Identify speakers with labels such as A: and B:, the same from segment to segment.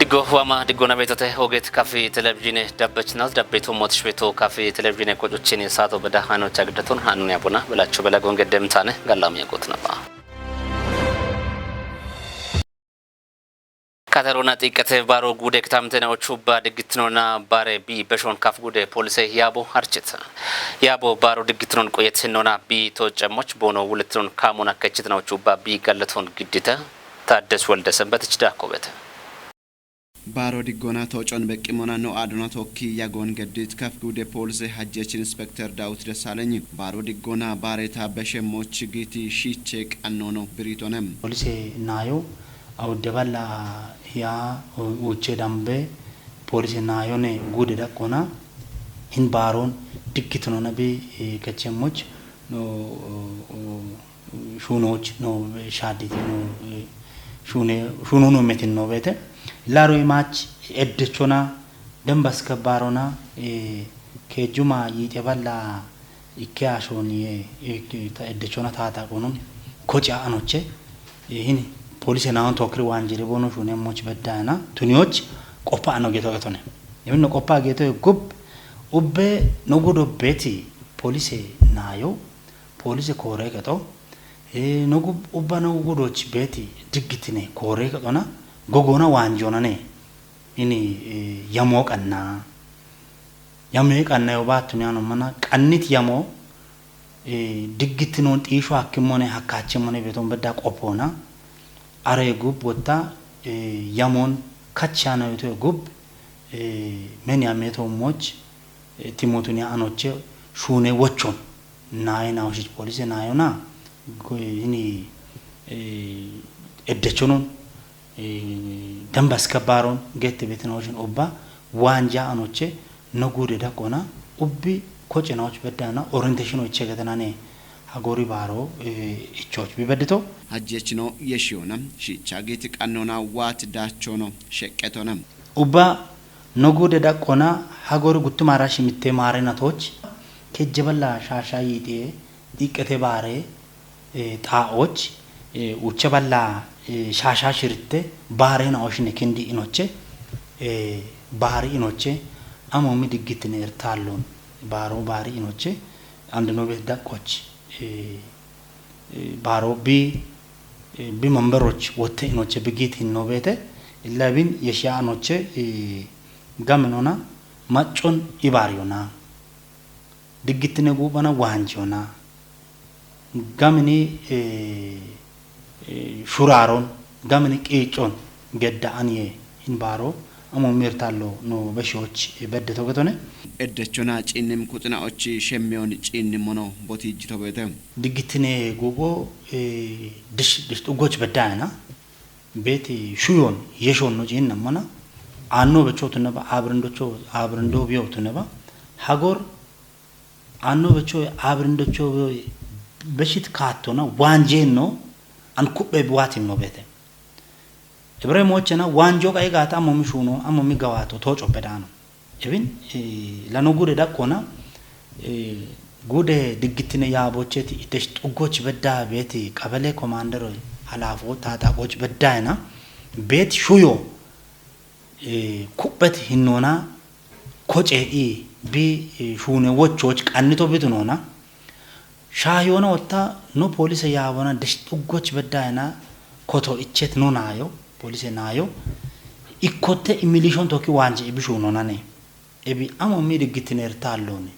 A: Digo wama digo na betote hoget kafi televizhiine dabbachnaas dabbeetu mootish beeto kafi televizhiine qocochini saato bada Haanoo chagdaton Haanoo yabuna belachu belagon gedemtane galam yagot naba Katarona tikate baro gude ktamtena ochuba digitnona bare bi beshon kaf gude police yabo harchita yabo baro digitnon qoyetnona bi toጨሞች bono wuletron kamona kachitna ochuba bi galeton gidita ታደስ ወልደ ሰንበት ዳኮበት
B: baro digona tochon beqimona no adona tokki yagon gedit kaf gude police hajjech inspector Daud Desaleny baro digona bareta beshmoch giti shichek annono britonem
C: police nayo awdebala ya uche dambe police nayo ne gude dakona in baron digitno nabi kachmoch no shunoch no shaditi no shuno no metin no bete laro imach edchona dambas kabarona kejuma yitebala ikashoni edchona tata konon kocha anoche hini police naon tokri wanjire bono shune moch bedana tunioch qopa ano geto getone yemno qopa geto gub ubbe nogodo beti police nayo police kore geto nogu ubba nogodoch beti digitine kore getona gogona wanjona ne ini yamo kanna yobatu nyano mana kannit yamo digitinon tisho hakimone hakachimone beton bedda qopona are gub wota yamon kachana yoto gub men yameto moch timotunya anoche shune wochon naina oshi police nayona ini eddechonon dambas kabaron gette betinotion obba wanja anoche nogude dakona ubbi kochenoch bedana orientation ochegadanane hagori baro ichoch bibedito
B: hajjechno yeshona shichageti qannona wat dachono sheqetona
C: ubba nogude dakona hagori guttumara shimitte marenatoch kejebala shashayite diqete bare taoch uchebala shasha shirte bare na oshne kendi inoche bare inoche amomi digitine ertalon baro bare inoche andno be dakoch baro bi memberoch wote inoche bigit innovete illabin yesha anoche gamnona machon ibariona digitine gubana wanjona gamni shuraron gamni qichon gedda aniye in baro amo mirtalo no beshoch beddeto getone
B: eddechona cinnim kutna ochi shemmeon cinnimono botijito bete
C: digitine gogo dish ugoch bedana beti shuyon yeshon no cinnamana anno bechotuna ba abrindo biyotuna ba hagor anno becho abrindocho beshit katona wanjeno an kubbe buati no bete ebremochena wanjo kai gata momi shuno amomi gawato tocho pedano ebin lano gude dakona gude digitine yabocheti itesh tugoch bedda beti qabale commander halafo tata goch beddana bet shuyo kubbet hinona koche bi shune wochoch qannito bitunona shayona otta no police yabona dishtugoch bedana koto ichet no nayo police nayo ikotte imilishon toki wanje ibishuno nane ebi amo mi digitiner tallone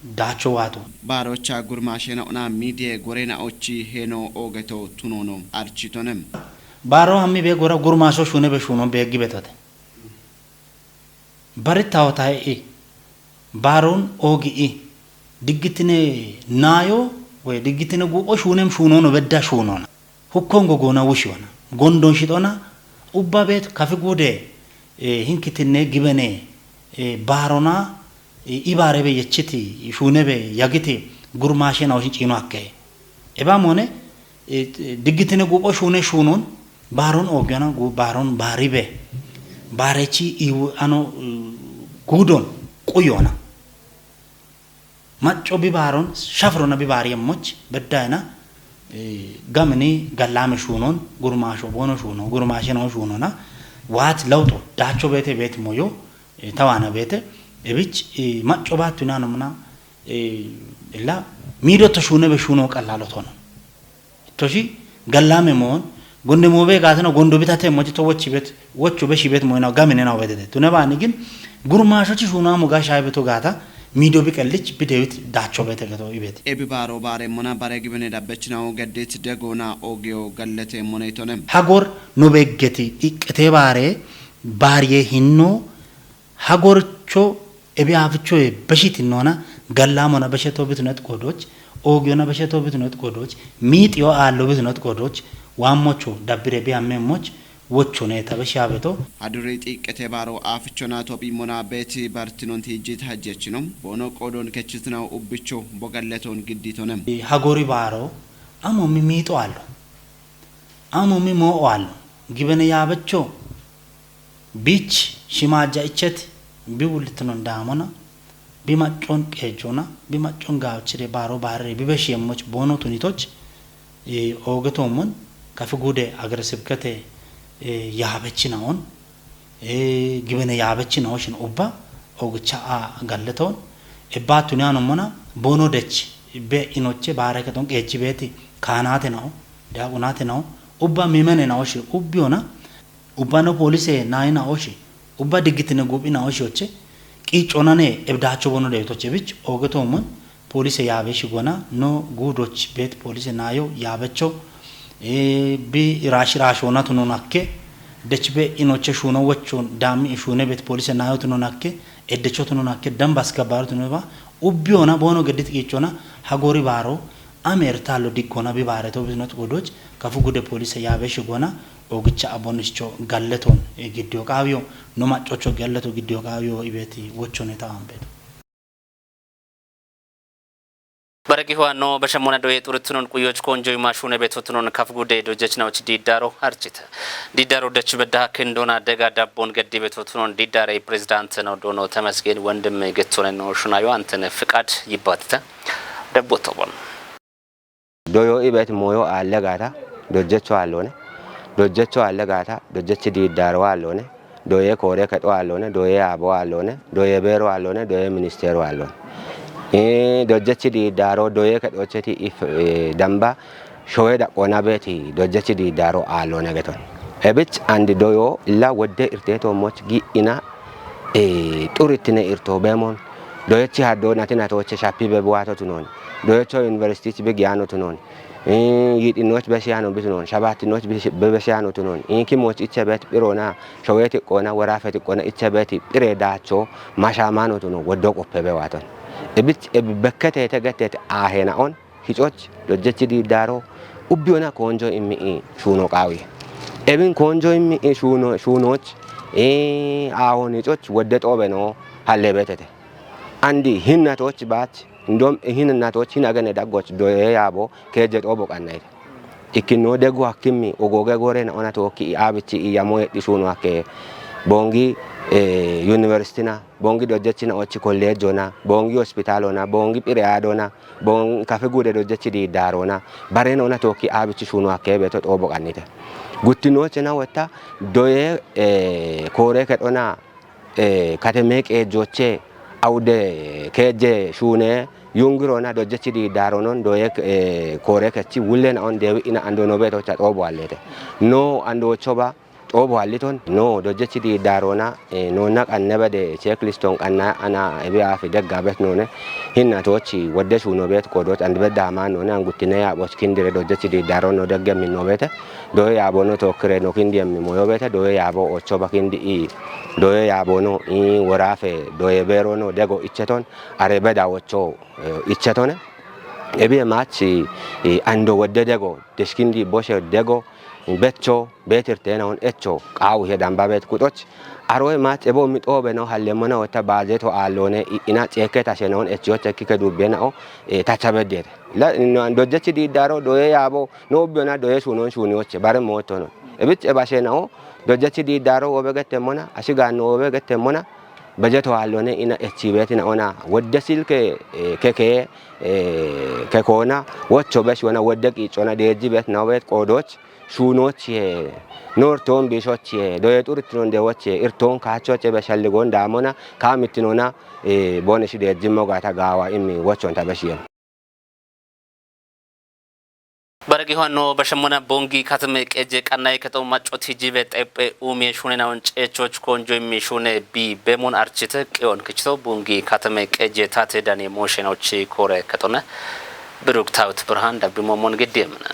C: dacho wato
B: barocha gurmashena ona media gorena ochi heno ogeto tunono architonem
C: baro ammi be gora gurmasho shune be shuno be gibetote baritaota baron ogi digitine nayo we digitine gubo shunem shuno no bedda shuno na hukkongo gona wushona gondon shitona ubba bet kafi gude hinkitine gibene barona ibare be yechiti shune be yagiti gurmashe na oshin chino akke eba mone digitine gubo shune shunon baron ogana gu baron baribe barechi iwu ano gudon qoyona macho bi baron shafrona bi bariyemoch bedana gamni galame shunon gurmasho bono shuno gurmashe no shunona ዋት ለውጦ ዳቾ ቤት ሞዮ ተዋና ቤት እብጭ ማጮባቱና ነውና ኢላ ሚዶ ተሹነ በሹኖ ቀላሎቶ ነው ቶሺ ገላሜ ሞን ጎንደ ሞቤ ጋተና ጎንዶ ቤታተ ሞጭቶ ወቹ በሺ ቤት ሞይናው ጋሜነናው ቤት ቱነባኒ ግን ጉርማሾች ሹና ሞጋሻ ቤቶ ጋታ ሚዶ ቢቀልጭ ቢደውት ዳቾ ቤት ገቶ ይቤት
B: ኤቢባሮ ባሬ ሞና ባሬ ግብነ ዳበችናው ገዴት ደጎና ኦጌዮ ገለቴ ሞኔቶነም
C: ሀጎር ኖቤገቲ ኢቅቴ ባርየ ሂኖ ሀጎርቾ ኤቢአፍቾ በሺት ነውና ገላሞና በሸቶ ብትነት ቆዶች ኦጌዮና በሸቶ ብትነት ቆዶች ሚጥዮ አለው ብትነት ቆዶች ዋሞቾ ዳብሬ ቢያመሞች ወቾ ነው ተበሻበቶ
B: አዱሬ ጥቅቴ ባሮ አፍቾና ቶቢ ሞና ቤት ባርቲኖን ቲጂት ሀጀች ነው ቦኖ ቆዶን ከችትናው ኡብቾ ቦገለቶን ግዲቶነም
C: ሀጎሪ ባሮ አሞሚ ሚጦ አለው አሞሚ ሞኦ አለው ግበነ ያበቾ ቢች ሽማጃ እቸት ቢውልት ነው እንዳሞና ቢማጮን ቀጆና ቢማጮን ጋውችሬ ባሮ ባሬ ቢበሽየሞች ቦኖ ቱኒቶች ኦገቶሙን ከፍጉዴ አግረስብከቴ ያበችናውን ግበነ ያበችናዎሽን ኦባ ኦግቻ ጋለቶን እባቱና ነውና ቦኖ ደች በኢኖቼ ባረከቶን ቀጂ ቤት ካናቴ ነው ዳቁናቴ ነው ኦባ ሚመነ ናዎሽ ኡቢዮና ኡባ ነው ፖሊሴ ናይና ኦሺ ኡባ ድግትነ ጉቢና ኦሺዎቼ ቂጮናኔ እብዳቸው ቦኖ ደይቶቼ ብቻ ኦገቶሙን ፖሊሴ ያበሽ ጎና ኖ ጉዶች ቤት ፖሊሴ ናዮ ያበቸው ቢ ራሽራሾና ተኖናከ ደችበ ኢኖቼ ሹኖ ወቾን ዳሚ ሹነ ቤት ፖሊስ ናዮ ተኖናከ እደቾ ተኖናከ ደም ባስከባሩ ተኖባ ኡቢዮና ቦኖ ገድት ቂጮና ሀጎሪ ባሮ አሜርታሎ ዲኮና ቢባረቶ ብዝነት ጎዶች ከፉጉደ ፖሊስ ያበሽ ጎና ኦግቻ አቦንስቾ ጋለቶን ግዲዮ ቃቢዮ ኖማጮቾ ጋለቶ ግዲዮ ቃቢዮ ኢቤቲ ወቾን ታምበዶ
A: በረቂ ሆኖ በሸሞና ዶዬ ጡርቱን ቁዮች ኮንጆይ ማሹነ ቤቶቱን ካፍጉዴ ዶጀችናዎች ዲዳሮ አርጭተ ዲዳሮ ደች በዳ ክንዶና ደጋ ዳቦን ገዲ ቤቶቱን ዲዳሬ ፕሬዝዳንት ነው ዶኖ ተመስገን ወንድም ገቶነ ነው ሹናዩ አንተነ ፍቃድ ይባትተ ደቦተቦን
D: ዶዮ ኢቤት ሞዮ አለጋታ ዶጀቾ አለጋታ ዶጀች ዲዳሮ አለone ዶዬ ኮሬ ከጦ አለone ዶዬ አቦ አለone ዶዬ ቤሮ አለone ዶዬ ሚኒስቴሩ አለone ዶጀች ዲዳሮ ዶዬ ከጦቸቲ ኢፍ ደምባ ሾዌ ዳቆና ቤቲ ዶጀች ዲዳሮ አለone ገቶን እብጭ አንድ ዶዮ ላ ወደ ኢርቴቶ ሞች ጊኢና ጡሪትነ ኢርቶ በሞን ዶየች ሃዶ ናቲና ተወቸ ሻፒ በበዋቶቱ ነው ዶየቾ ዩኒቨርሲቲ በጊያኖ ተኖን ይጥኖች በሲያኖ ብትኖን ሻባትኖች በበሲያኖ ተኖን ኢንኪሞች ኢቸበት ቢሮና ሾዌት ቆና ወራፈት ቆና ኢቸበት ቢሬዳቾ ማሻማኖ ተኖ ወዶ ቆፈ በዋቶን እብጭ በከተ የተገተተ አሄናኦን ሂጮች ዶጀች ዲዳሮ ኡቢዮና ኮንጆ ኢሚ ሹኖ ቃዊ ኤብን ኮንጆ ኢሚ ሹኖች አሁን ሂጮች ወደ ጦበ ነው ሀለበተተ አንዲ ሂናቶች ባች እንደም ሂናቶች ሂናገነ ዳጎች ዶዬ ያቦ ከጀ ጦቦ ቀናይተ ኢኪኖ ደጉ አክሚ ኦጎገ ጎሬና ኦናቶ ኪ አብቺ ያሞ ይሹኖ አከ ቦንጊ ዩኒቨርሲቲና ቦንጊ ዶጀችና ኦቺ ኮሌጆና ቦንጊ ሆስፒታሎና ቦንጊ ፒሪያዶና ቦን ካፌጉደ ዶጀች ዲዳሮና ባሬና ኦናቶ ኪ አብቺ ሹኖ አከ ቤቶ ጦቦ ቀናይተ ጉቲኖችና ወታ ዶዬ ኮሬ ከጦና ካተሜቅ ጆቼ አውደ ከጀ ሹኔ ዩንግሮና ዶጀች ዲዳሮኖን ዶዬ ኮሬ ከቺ ውለን አሁን ደዊና አንዶኖ ቤቶቻ ጦቦ አለተ ኖ አንዶቾባ ጦቦ አሊቶን ኖ ዶጀች ዲዳሮና ኖና ቀነበደ ቼክሊስቶን ቀና አና እቢአፍ ደጋበት ኖነ ሂናቶች ወደ ሹኖ ቤት ቆዶት አንድ በዳማ ኖነ አንጉቲነ ያቦች ኪንድሬ ዶጀች ዲዳሮኖ ደገም ኖ ቤተ ዶዬ ያቦኖ ተወክሬ ኖ ኪንዲም ሞዮ ቤተ ዶዬ ያቦ ኦቾባ ኪንዲ ዶዬ ያቦኖ ወራፌ ዶዬ ቤሮኖ ደጎ ኢቸቶን አሬበዳዎቾ ኢቸቶነ ኤቢ ማች አንዶ ወደ ደጎ ደሽኪንዲ ቦሸ ደጎ ቤቾ ቤትርቴናውን ኤቾ ቃው ሄዳምባ ቤት ቁጦች አሮይ ማች ኤቦ ሚጦበ ነው ሀለሞና ወታ ባጀቶ አሎነ ኢና ጨከታ ሸነውን ኤቾች ከከዱበናው ታቻበደት ዶጀች ዲዳሮ ዶዬ ያቦ ኖብዮና ዶዬ ሹኖን ሹኒዎች ባረም ሞቶ ነው እብጭ ባሸናው ዶጀች ዲዳሮ ወበገተሞና አሽጋኖ ወበገተሞና بجت والونه إن اتشيبتنا أنا ودسيل ككونا وتشوبش وانا ودك إيش وانا ديجيبت نوبت قودوش شونوش نورتون بيشوش دويت أورتون دوتش إرتون كاتشوش بشالجون دامونا كامتنونا بونش ديجيمو غاتا غاوا إمي وتشون تبشيم
A: برگی هانو بشمونا بونگی کاتم اجک آنای کتو ماچوت هیچیبت اپ اومی شونه ناونچ اچوچ کنجوی میشونه بی بمون ارچیت کیون کچتو بونگی کاتم اجک تات دانی موشنو چی کوره کتونه بروک تاوت برهان دبی مومون گدیمنا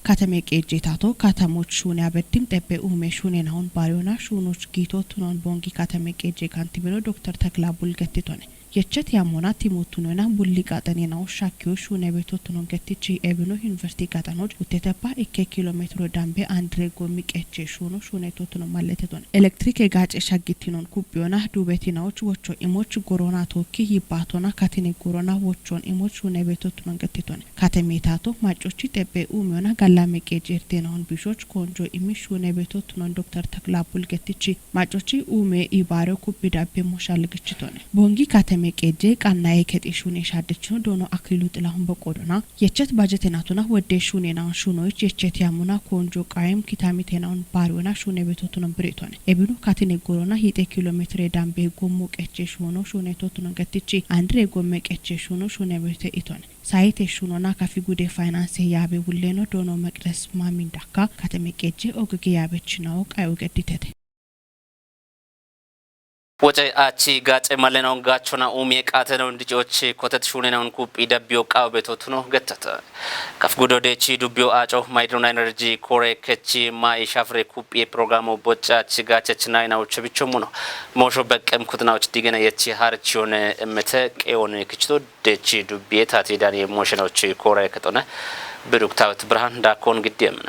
E: katame qeejjetato katamoch shune abeddim tebbe uume shune naon bariona shunoch gitot non bongi katame qeejje kantibelo dr taklabul gettitone yechet yamona timotunona bulli qatane naw shakyo shune betot non gettichi ebino university qatanoch utetepa 1 kilometro dambe andre gomi qeche shuno shune totuno malletetone electric gace shagitinon kubiona dubetinaoch wocho imoch gorona tokki yibatona katine gorona wochon imoch shune betot non gettitone katemetato macochi tebbe uumeona lame qeejjertenon bishoch konjo imishune betot non dr taklabul gettichi macochi uume ibaro kubidabbe moshalgichitone bongi katame qeejje qannaye ketishune shadechino dono aklilu tilahun beqodona yechet bajetenatuna wode shune nan shunoich yechet yamuna konjo qaim kitamitenon barona shune betot non bretone ebinu katine gorona 1 kilometre dambe gomu qeche shuno shune totunon gettichi andre gomme qeche shuno shune bete itone saite shunona kafi gude finance yabe bulleno dono maqres mamindaka katame qeejje ogge yabechinaw qayo geditete
A: ወጨ አቺ ጋጨ ማለናውን ጋቾና ኡሚ ቃተነው እንዲጆች ኮተት ሹኔናውን ኩፕ ኢደቢዮ ቃው ቤቶቱኖ ገተተ ከፍጉዶዴቺ ዱቢዮ አጮ ማይድሮና ኤነርጂ ኮሬ ከቺ ማይ ሻፍሬ ኩፕ የፕሮግራሙ ቦጫች ጋቸች ናይናዎች ብቻሙ ነው ሞሾ በቀም ኩትናዎች ዲገና የቺ ሃርቺዮን እመተ ቀዮን ክችቶ ዴቺ ዱቢየ ታቲዳን የሞሽናዎች ኮሬ ከጦነ ብሩክታውት ብርሃን ዳኮን ግዴምነ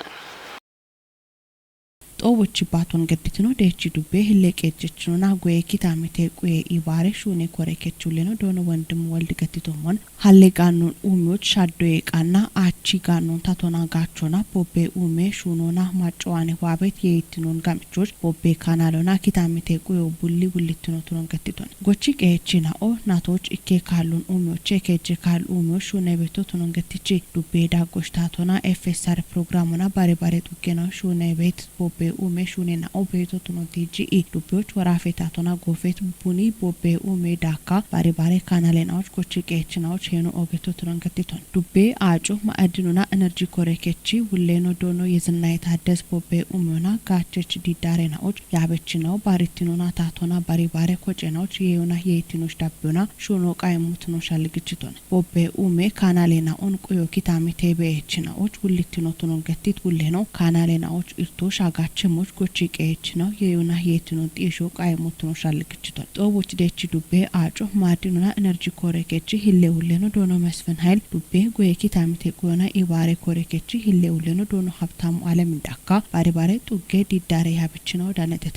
E: ኦወች ባቶን ገድትኖ ደቺ ዱቤ ህለቀጨችኖና ጎየ ኪታሚቴ ቆየ ኢባሬ ሹኔ ኮረከቹለኖ ዶኖ ወንድም ወልድ ገድቶሞን ሀለጋኑን ኡሚዎች ሻዶዬ ቃና አቺ ጋኑን ታቶና ጋቾና ቦቤ ኡሜ ሹኖና ማጫዋኔ ዋቤት የይትኖን ጋምቾች ቦቤ ካናሎና ኪታሚቴ ቆየ ቡሊ ቡሊትኖ ቶን ገድቶን ጎቺ ቀየችና ኦ ናቶች ኢኬ ካሉን ኡሚዎች ከጀ ካል ኡሚዎች ሹኔ ቤቶ ቶን ገድቺ ዱቤ ዳጎሽ ታቶና ኤፍኤስአር ፕሮግራሙና ባሬ ባሬ ጡገና ሹኔ ቤት ቦቤ ኡሜ ሹኔና ኦቤቶት ነው ቲጂኢ ዱቤዎች ወራፌታቶና ጎፌት ቡኒ ቦቤ ኡሜ ዳካ ባሪ ባሪ ካናሌናዎች ኮቺ ቀየችናዎች ሄኖ ኦቤቶት ነው ገቲቶን ዱቤ አጮ ማዕድኑና ኤነርጂ ኮሬኬቺ ሁሌኖ ዶኖ የዝናይ ታደስ ቦቤ ኡሜና ጋቸች ዲዳሬናዎች ያበችናው ባሪቲኖና ታቶና ባሪ ባሪ ኮጨናዎች የዮና የይቲኖች ዳብዮና ሹኖ ቃይሙት ነው ሻልግችቶን ቦቤ ኡሜ ካናሌና ኦን ቆዮ ኪታሚቴ በየችናዎች ሁሊቲኖት ነው ገቲት ሁሌኖ ካናሌናዎች ኢርቶ ሻጋች ሞች ጎቺ ቀየች ነው የዮና የትኖ ጤሾ ቃይሞት ነው ሻልግችቷል ጦቦች ደቺ ዱቤ አጮ ማድኑና ኤነርጂ ኮሬኬቺ ሂሌውለኖ ዶኖ መስፈን ኃይል ዱቤ ጎየኪ ታሚቴ ቆና ኢባሬ ኮሬኬቺ ሂሌውለኖ ዶኖ ሀብታሙ ዓለም እንዳካ ባሪባሬ ጡጌ ዲዳሬ ያብች ነው ዳነተተ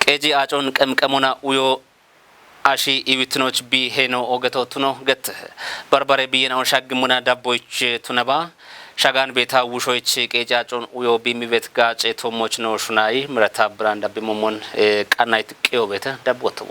A: ቀጂ አጮን ቀምቀሞና ኡዮ አሺ ኢዊትኖች ቢ ሄኖ ኦገቶቱ ነው ገተ በርበሬ ቢየናው ሻግሙና ዳቦች ቱነባ ሻጋን ቤታ ውሾች ቀጫጮን ኡዮ ቢሚቤት ጋጨ ቶሞች ነው ሹናይ ምረታ ብራንዳ ቢሞሞን ቃናይት ቀዮ ቤተ ዳቦተው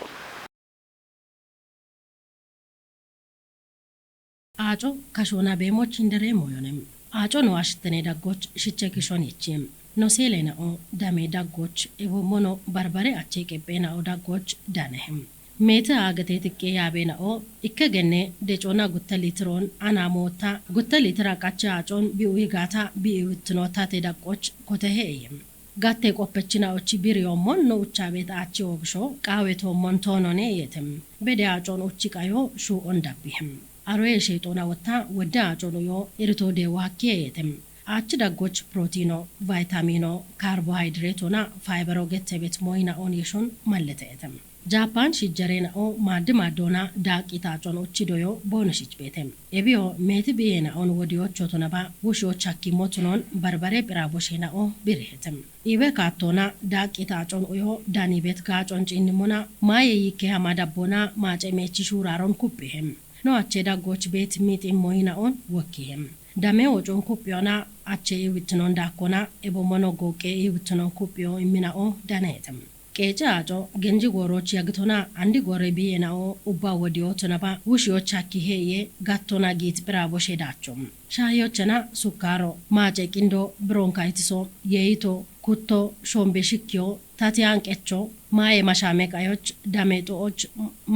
F: አጮ ካሾና ቤሞች እንደሬ ሞዮንም አጮ ነው አሽተኔ ዳጎች ሽቸኪሾን ይቺም ኖሴሌናኦ ዳሜ ዳጎች ኢቦሞኖ በርበሬ አቼ ቀቤናኦ ዳጎች ዳነህም ሜታ አገቴትቄ ያቤናኦ ኢከገኔ ደጮና ጉተሊትሮን አናሞታ ጉተሊትራ ቃቻ አጮን ቢኡይ ጋታ ቢኡትኖታ ተዳቆች ኮተሄይም ጋቴ ቆፈችናዎች ቢሪዮሞን ኖውቻ ቤት አቺ ወግሾ ቃዌቶ ሞንቶኖኔ የትም በዲያ አጮን ኡቺ ቃዮ ሹ ኦንዳቢህም አሮዬ ሸይጦና ወታ ወዳ አጮኖዮ ኢርቶ ደዋኬ የትም አቺ ዳጎች ፕሮቲኖ ቫይታሚኖ ካርቦሃይድሬቶና ፋይበሮ ገተቤት ሞይና ኦን የሾን ማለተየትም ጃፓን ሽጀሬናኦ ማድማዶና ዳቂታ ጮኖች ዶዮ ቦነሽች ቤተም ኤቢዮ ሜት ቢየና ኦን ወዲዮች ቶነባ ውሾች አኪሞቱኖን በርበሬ ፕራቦሼናኦ ቢርህተም ኢበ ካቶና ዳቂታ ጮን ኦዮ ዳኒ ቤት ጋጮን ጪንሙና ማየይከ ማዳቦና ማጨሜቺ ሹራሮን ኩብህም ኖአቼ ዳጎች ቤት ሚጢ ሞይናኦን ወኪህም dame ojon kupiona ache witnon dakona ebo mono goke witnon kupio iminao danetem keja ajo genji gorochi yagtona andi gore bienao uba wodio tonaba wushio chaki heye gattona git bravo shedachom shayo chana sukaro maje kindo bronkaitiso yeito kutto shombe shikyo tatiankecho ማየ ማሻመቃዮች ዳሜጦች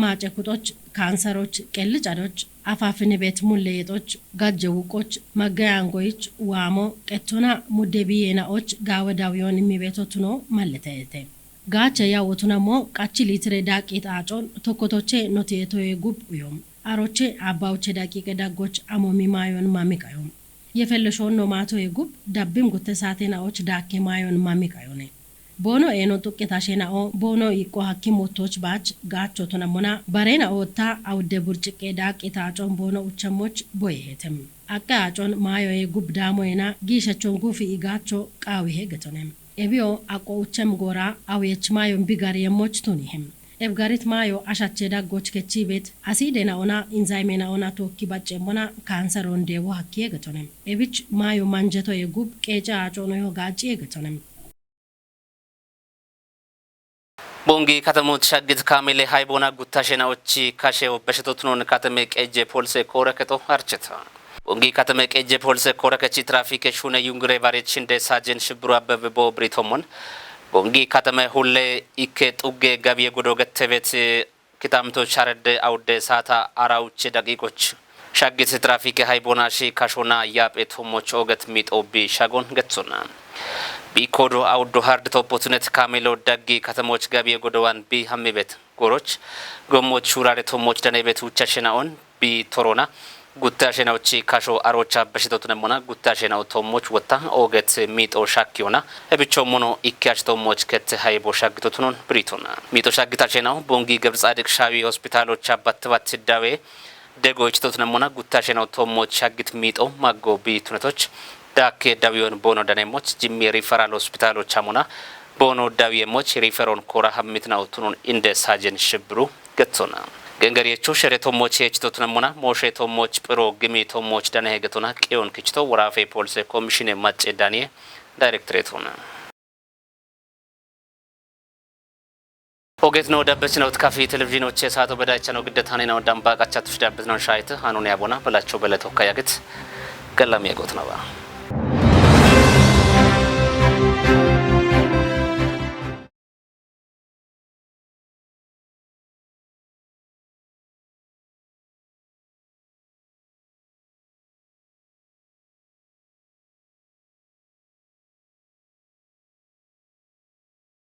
F: ማጨኩጦች ካንሰሮች ቀልጫዶች አፋፍን ቤት ሙሌጦች ጋጀውቆች መጋያንጎች ዋሞ ቀቶና ሙደቢየናዎች ጋወዳዊዮን የሚቤቶቱኖ ማለተየተ ጋቸ ያወቱናሞ ቃቺ ሊትሬ ዳቂት አጮን ተኮቶቼ ኖቴቶ የጉብ ዮም አሮቼ አባውቼ ዳቂቀ ዳጎች አሞሚ ማዮን ማሚቃዮም የፈለሾን ኖማቶ የጉብ ዳብም ጉተሳቴናዎች ዳኬ ማዮን ማሚቃዮኔ bono eno tukketa shenao bono ikko hakimotoch bach gacho tonamona barena otta awde burchiqe daqita acon bono uchamoch boyetem akka acon mayo e gubdamo ena gishachon gufi igacho qawi hegetonem ebio akko uchem gora awech mayo bigar yemoch tunihem ebgarit mayo ashache dagoch kechibet asidena ona inzaimena ona tokki bacce mona cancer on dewo hakki hegetonem ebich mayo manjeto e gub qecha acon yo gachi hegetonem
A: ቦንጊ ከተሞች ሻግት ካሜሌ ሃይቦና ጉታሸናዎች ካሼው በሽቶቱን ከተሜ ቀጀ ፖሊስ ኮረከቶ አርቸታ ቦንጊ ከተሜ ቀጀ ፖሊስ ኮረከቺ ትራፊክ ሹነ ዩንግሬ ቫሬች እንደ ሳጀን ሽብሩ አበበ ቦብሪቶሞን ቦንጊ ከተሜ ሁሌ ኢኬ ጡጌ ጋቢየ ጎዶ ገተቤት ኪታምቶ ቻረደ አውደ ሳታ አራውች ደቂቆች ሻግት ትራፊክ ሃይቦና ሺ ካሾና ያጴቶሞች ኦገት ሚጦቢ ሻጎን ገጽና ቢኮዶ አውዶ ሃርድ ቶፖትነት ካሜሎ ዳጊ ከተሞች ጋቢ የጎደዋን ቢ ሀሜቤት ጎሮች ጎሞች ሹራሬ ቶሞች ደኔቤት ውቻሽናውን ቢ ቶሮና ጉታሽናዎች ካሾ አሮቻ በሽቶቱነሞና ጉታሽናው ቶሞች ወጣ ኦገት ሚጦ ሻኪዮና እብቾ ሞኖ ኢካሽ ቶሞች ከት ሃይቦ ሻግቶቱኑን ብሪቶና ሚጦ ሻግታሽናው ቦንጊ ገብረ ጻድቅ ሻዊ ሆስፒታሎች አባትባት ዳዌ ደጎች ቶቱነሞና ጉታሽናው ቶሞች ሻግት ሚጦ ማጎ ቢ ቱነቶች ዳኬ ዳዊዮን ቦኖ ደኔሞች ጂሚ ሪፈራል ሆስፒታሎች አሞና ቦኖ ዳዊየሞች ሪፈሮን ኮራ ሀሚትናው ቱኑን እንደ ሳጀን ሽብሩ ገቶና ገንገሪያቾ ሸሬቶሞች የችቶቱነሞና ሞሼቶሞች ፕሮ ግሚቶሞች ደኔ ገቶና ቂዮን ክችቶ ወራፌ ፖሊስ ኮሚሽን ማጨ ዳኒየ ዳይሬክተሬት ሆነ ኦጌት ነው ዳበች ነው ካፊ ቴሌቪዥኖች የሳቶ በዳቻ ነው ግደታኔ ነው ዳምባቃቻ ትሽዳበት ነው ሻይት ሃኑን ያቦና በላቸው በለተው ካያግት ገላም ያጎት ነው